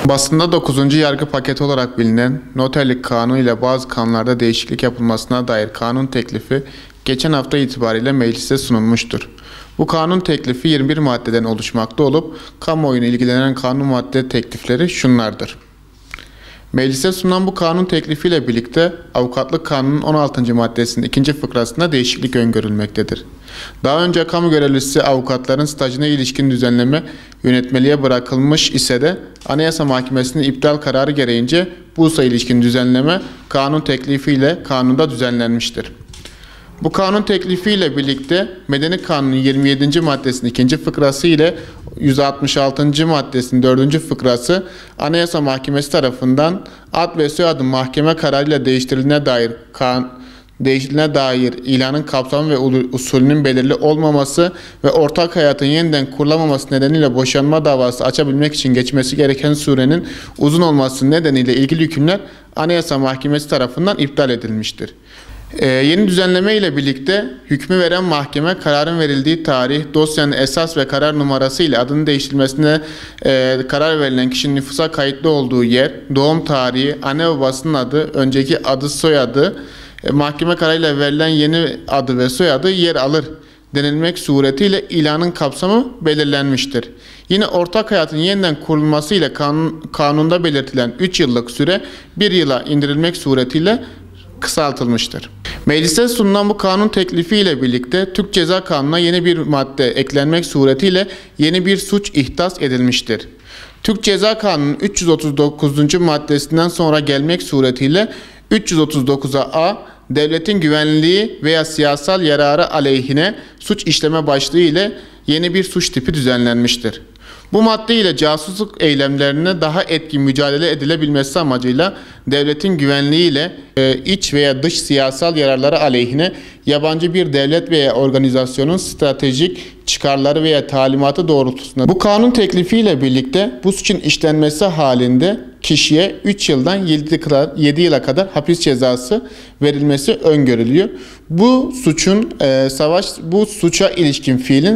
Basında 9. yargı paketi olarak bilinen noterlik kanunu ile bazı kanunlarda değişiklik yapılmasına dair kanun teklifi geçen hafta itibariyle meclise sunulmuştur. Bu kanun teklifi 21 maddeden oluşmakta olup kamuoyunu ilgilenen kanun madde teklifleri şunlardır. Meclise sunulan bu kanun teklifiyle birlikte Avukatlık Kanunu'nun 16. maddesinin 2. fıkrasında değişiklik öngörülmektedir. Daha önce kamu görevlisi avukatların stajına ilişkin düzenleme yönetmeliğe bırakılmış ise de Anayasa Mahkemesi'nin iptal kararı gereğince bu hususa ilişkin düzenleme kanun teklifiyle kanunda düzenlenmiştir. Bu kanun teklifiyle birlikte Medeni Kanun'un 27. maddesinin 2. fıkrası ile 166. maddesinin 4. fıkrası Anayasa Mahkemesi tarafından ad ve soyadın mahkeme kararıyla değiştirilene dair ilanın kapsamı ve usulünün belirli olmaması ve ortak hayatın yeniden kurulamaması nedeniyle boşanma davası açabilmek için geçmesi gereken sürenin uzun olması nedeniyle ilgili hükümler Anayasa Mahkemesi tarafından iptal edilmiştir. Yeni düzenleme ile birlikte hükmü veren mahkeme kararın verildiği tarih, dosyanın esas ve karar numarası ile adının değiştirilmesine karar verilen kişinin nüfusa kayıtlı olduğu yer, doğum tarihi, anne babasının adı, önceki adı soyadı, mahkeme kararıyla verilen yeni adı ve soyadı yer alır denilmek suretiyle ilanın kapsamı belirlenmiştir. Yine ortak hayatın yeniden kurulması ile kanunda belirtilen 3 yıllık süre 1 yıla indirilmek suretiyle kısaltılmıştır. Meclise sunulan bu kanun teklifi ile birlikte Türk Ceza Kanunu'na yeni bir madde eklenmek suretiyle yeni bir suç ihdas edilmiştir. Türk Ceza Kanunu'nun 339. maddesinden sonra gelmek suretiyle 339'a A, devletin güvenliği veya siyasal yararı aleyhine suç işleme başlığı ile yeni bir suç tipi düzenlenmiştir. Bu madde ile casusluk eylemlerine daha etkin mücadele edilebilmesi amacıyla devletin güvenliği ile iç veya dış siyasal yararları aleyhine yabancı bir devlet veya organizasyonun stratejik çıkarları veya talimatı doğrultusunda bu kanun teklifiyle birlikte bu suçun işlenmesi halinde kişiye 3 yıldan 7 yıla kadar hapis cezası verilmesi öngörülüyor. Bu suça ilişkin fiilin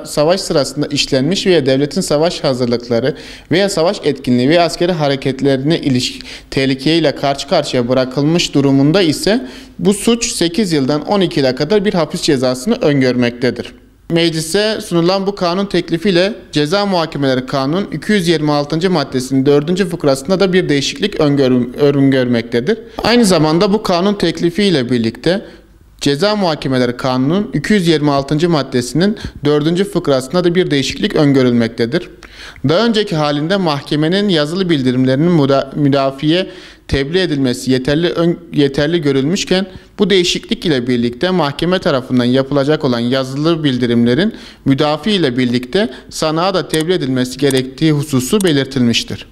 savaş sırasında işlenmiş veya devletin savaş hazırlıkları veya savaş etkinliği veya askeri hareketlerine ilişkin tehlikeyle karşı karşıya bırakılmış durumunda ise bu suç 8 yıldan 12 yıla kadar bir hapis cezasını öngörmektedir. Meclise sunulan bu kanun teklifiyle Ceza Muhakemeleri Kanunu'nun 226. maddesinin 4. fıkrasında da bir değişiklik öngörmektedir. Aynı zamanda bu kanun teklifiyle birlikte Ceza Muhakemeleri Kanunu'nun 226. maddesinin 4. fıkrasında da bir değişiklik öngörülmektedir. Daha önceki halinde mahkemenin yazılı bildirimlerinin müdafiye tebliğ edilmesi yeterli görülmüşken bu değişiklik ile birlikte mahkeme tarafından yapılacak olan yazılı bildirimlerin müdafi ile birlikte sanığa da tebliğ edilmesi gerektiği hususu belirtilmiştir.